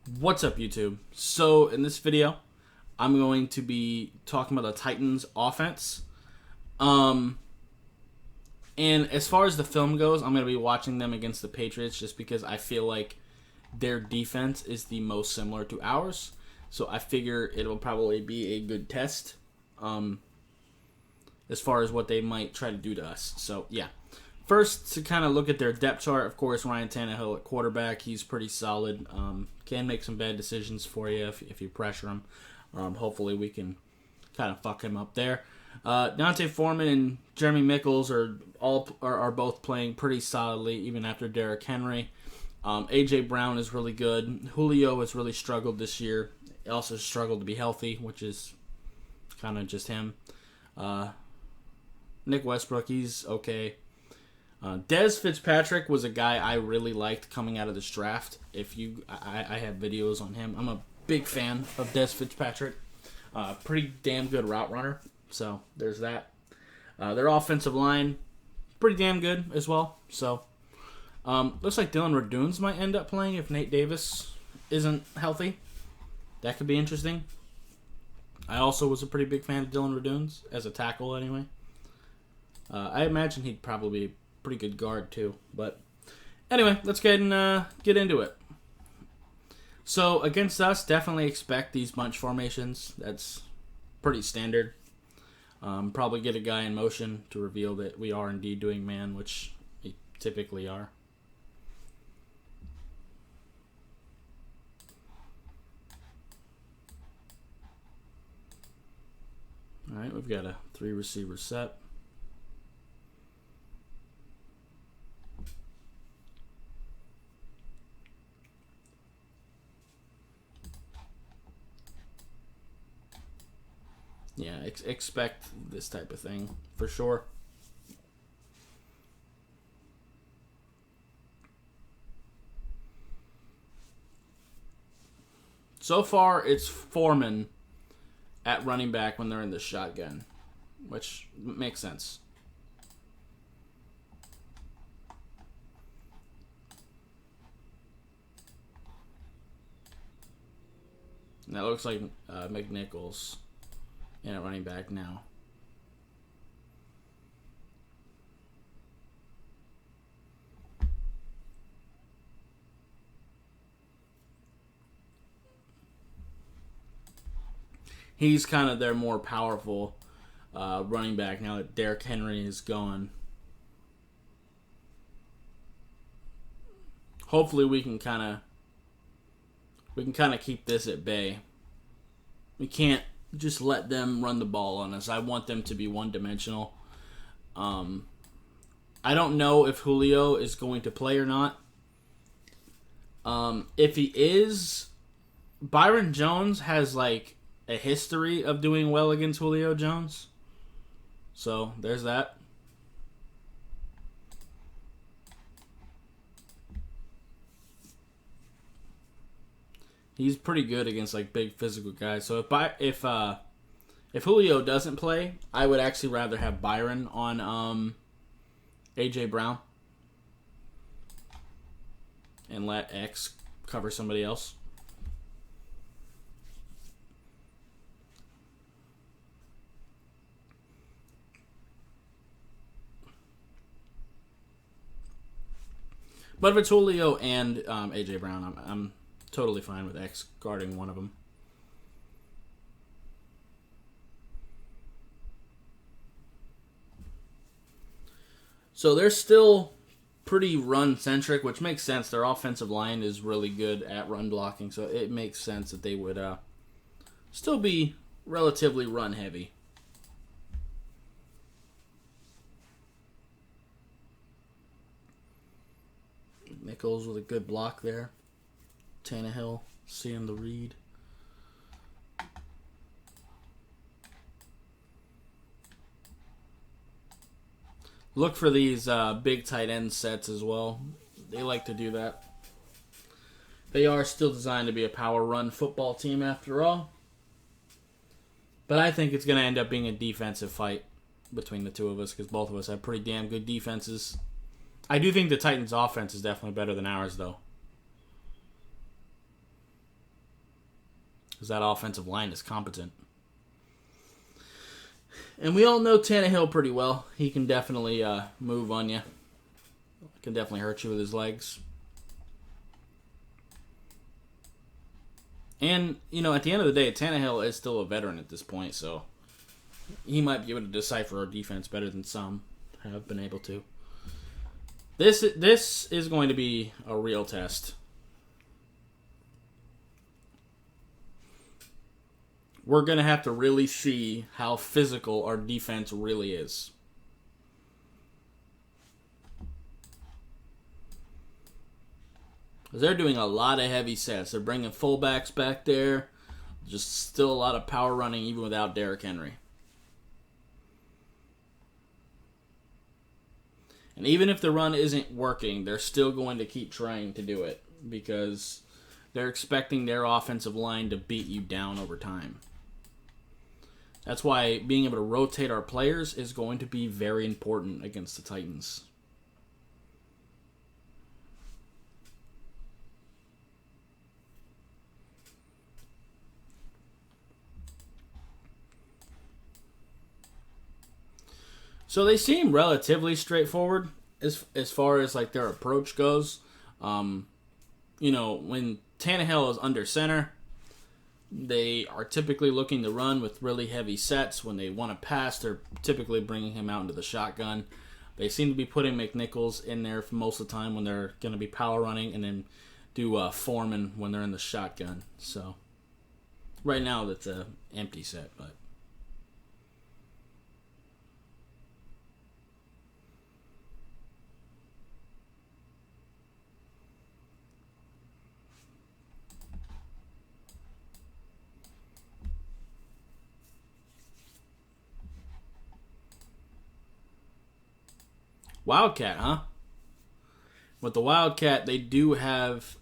What's up, YouTube? So, in this video, I'm going to be talking about the Titans offense. And as far as the film goes, I'm going to be watching them against the Patriots just because I feel like their defense is the most similar to ours. So I figure it'll probably be a good test as far as what they might try to do to us. So, yeah. First, to kind of look at their depth chart, of course, Ryan Tannehill at quarterback. He's pretty solid. Can make some bad decisions for you if you pressure him. Hopefully, we can kind of fuck him up there. Dante Foreman and Jeremy Mickles are both playing pretty solidly, even after Derrick Henry. A.J. Brown is really good. Julio has really struggled this year. He also struggled to be healthy, which is kind of just him. Nick Westbrook, he's okay. Dez Fitzpatrick was a guy I really liked coming out of this draft. I have videos on him. I'm a big fan of Dez Fitzpatrick. Pretty damn good route runner. So there's that. Their offensive line, pretty damn good as well. So looks like Dylan Raduns might end up playing if Nate Davis isn't healthy. That could be interesting. I also was a pretty big fan of Dylan Raduns as a tackle anyway. I imagine he'd probably be pretty good guard too. But anyway, let's get into it. So against us, definitely expect these bunch formations. That's pretty standard. Probably get a guy in motion to reveal that we are indeed doing man, which we typically are. All right, we've got a 3 receiver set. Yeah, expect this type of thing for sure. So far, it's Foreman at running back when they're in the shotgun, which makes sense. And that looks like McNichols at running back now. He's kind of their more powerful running back now that Derrick Henry is gone. Hopefully we can kind of keep this at bay. We can't just let them run the ball on us. I want them to be one-dimensional. I don't know if Julio is going to play or not. If he is, Byron Jones has like a history of doing well against Julio Jones. So there's that. He's pretty good against like big physical guys. So if Julio doesn't play, I would actually rather have Byron on A.J. Brown and let X cover somebody else. But if it's Julio and A.J. Brown, I'm totally fine with X guarding one of them. So they're still pretty run-centric, which makes sense. Their offensive line is really good at run blocking, so it makes sense that they would still be relatively run-heavy. Nichols with a good block there. Tannehill seeing the read. Look for these big tight end sets as well. They like to do that. They are still designed to be a power run football team after all. But I think it's going to end up being a defensive fight between the two of us because both of us have pretty damn good defenses. I do think the Titans' offense is definitely better than ours, though. because that offensive line is competent. And we all know Tannehill pretty well. He can definitely move on you. Can definitely hurt you with his legs. And, you know, at the end of the day, Tannehill is still a veteran at this point, so he might be able to decipher our defense better than some have been able to. This is going to be a real test. We're going to have to really see how physical our defense really is. They're doing a lot of heavy sets. They're bringing fullbacks back there. Just still a lot of power running even without Derrick Henry. And even if the run isn't working, they're still going to keep trying to do it because they're expecting their offensive line to beat you down over time. That's why being able to rotate our players is going to be very important against the Titans. So they seem relatively straightforward as far as like their approach goes. You know, when Tannehill is under center, they are typically looking to run with really heavy sets. When they want to pass, they're typically bringing him out into the shotgun. They seem to be putting McNichols in there for most of the time when they're going to be power running, and then do Foreman when they're in the shotgun. So right now that's an empty set, but. Wildcat, huh? With the Wildcat, they do have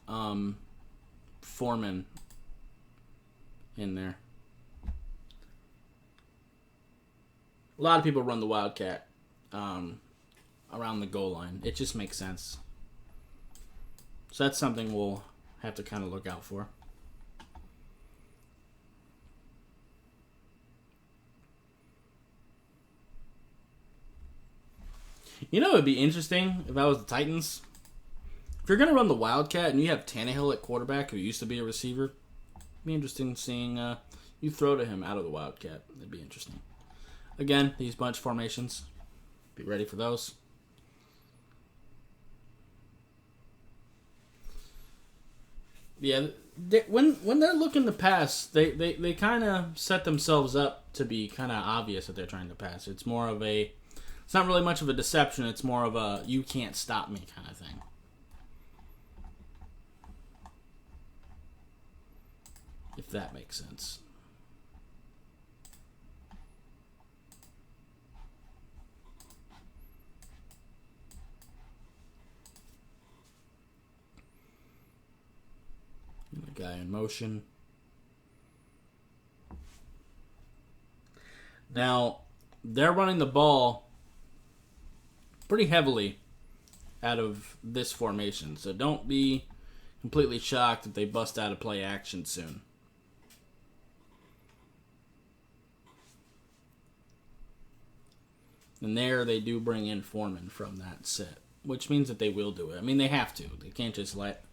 Foreman in there. A lot of people run the Wildcat around the goal line. It just makes sense. So that's something we'll have to kind of look out for. You know, it would be interesting if I was the Titans. If you're going to run the Wildcat and you have Tannehill at quarterback, who used to be a receiver, it'd be interesting seeing you throw to him out of the Wildcat. It'd be interesting. Again, these bunch formations. Be ready for those. Yeah, when they're looking to pass, they kind of set themselves up to be kind of obvious that they're trying to pass. It's more of a... It's not really much of a deception. It's more of a you can't stop me kind of thing. If that makes sense. The guy in motion. Now, they're running the ball pretty heavily out of this formation. So don't be completely shocked if they bust out a play action soon. And there they do bring in Foreman from that set, which means that they will do it. I mean, they have to. They can't just let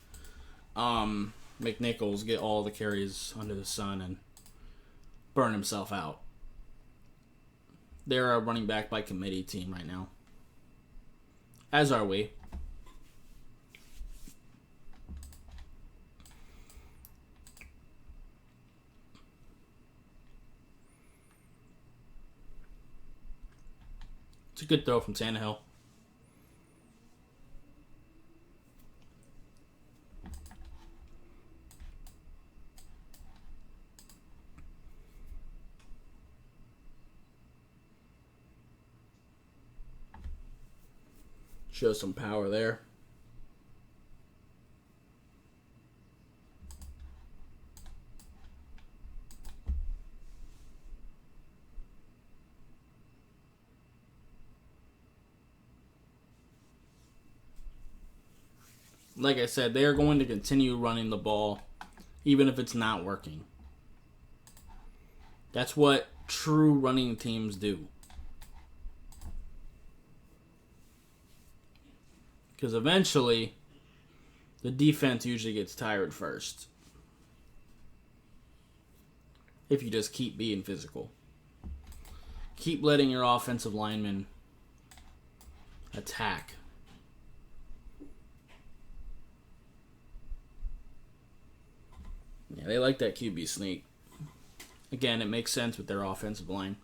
McNichols get all the carries under the sun and burn himself out. They're a running back by committee team right now. As are we. It's a good throw from Tannehill. Show some power there. Like I said, they are going to continue running the ball even if it's not working. That's what true running teams do. Because eventually, the defense usually gets tired first. If you just keep being physical. Keep letting your offensive linemen attack. Yeah, they like that QB sneak. Again, it makes sense with their offensive line.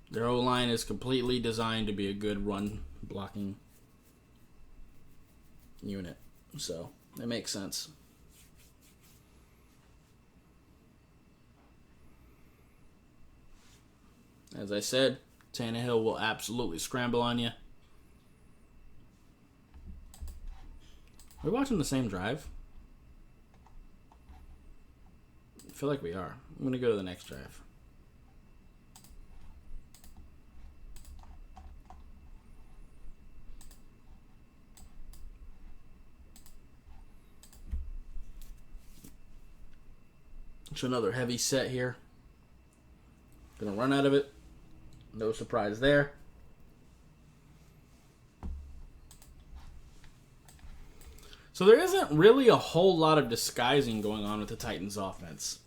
Their O-line is completely designed to be a good run blocking unit. So, it makes sense. As I said, Tannehill will absolutely scramble on you. Are we watching the same drive? I feel like we are. I'm going to go to the next drive. It's another heavy set here. Going to run out of it. No surprise there. So there isn't really a whole lot of disguising going on with the Titans offense.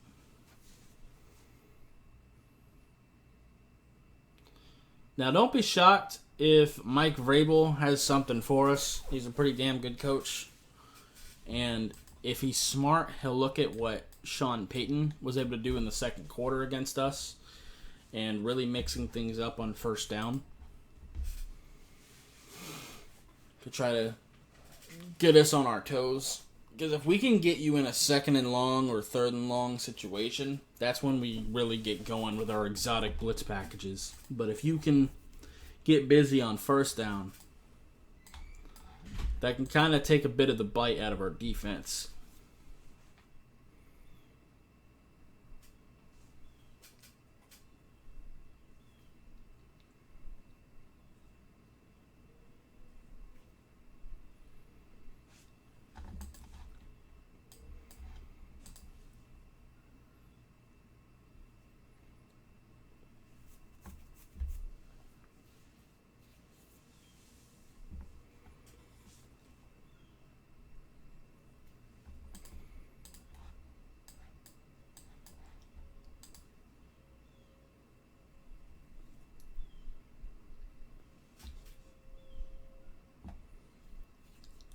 Now, don't be shocked if Mike Vrabel has something for us. He's a pretty damn good coach. And if he's smart, he'll look at what Sean Payton was able to do in the second quarter against us and really mixing things up on first down to try to get us on our toes. Because if we can get you in a second and long or third and long situation, that's when we really get going with our exotic blitz packages. But if you can get busy on first down, that can kind of take a bit of the bite out of our defense.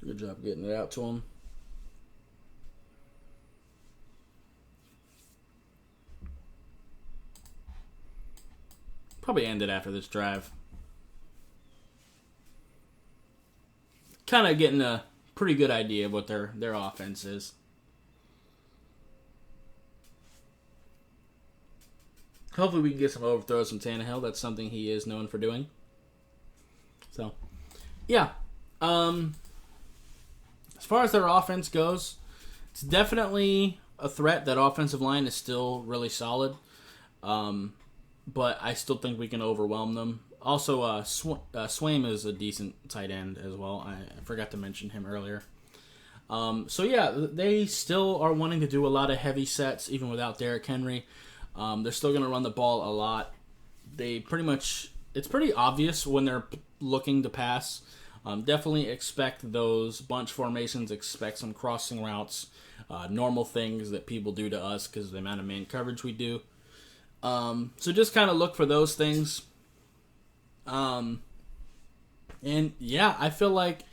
Good job getting it out to him. Probably end it after this drive. Kind of getting a pretty good idea of what their offense is. Hopefully we can get some overthrows from Tannehill. That's something he is known for doing. So, yeah. As far as their offense goes, it's definitely a threat. That offensive line is still really solid. But I still think we can overwhelm them. Also, Swaim is a decent tight end as well. I forgot to mention him earlier. So, yeah, they still are wanting to do a lot of heavy sets, even without Derrick Henry. They're still going to run the ball a lot. They pretty much, it's pretty obvious when they're looking to pass. Definitely expect those bunch formations, expect some crossing routes, normal things that people do to us because of the amount of man coverage we do. So just kind of look for those things. And yeah, I feel like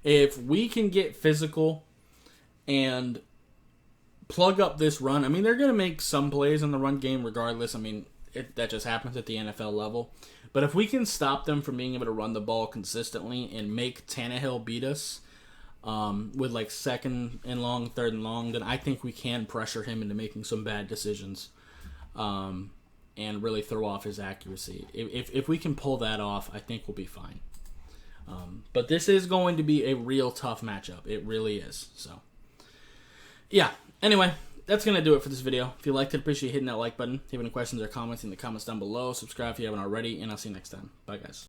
if we can get physical and plug up this run, I mean, they're going to make some plays in the run game regardless. I mean, that just happens at the NFL level. But if we can stop them from being able to run the ball consistently and make Tannehill beat us with like second and long, third and long, then I think we can pressure him into making some bad decisions and really throw off his accuracy. If we can pull that off, I think we'll be fine. But this is going to be a real tough matchup. It really is. So, yeah. Anyway, that's going to do it for this video. If you liked it, appreciate hitting that like button. If you have any questions or comments in the comments down below, subscribe if you haven't already, and I'll see you next time. Bye, guys.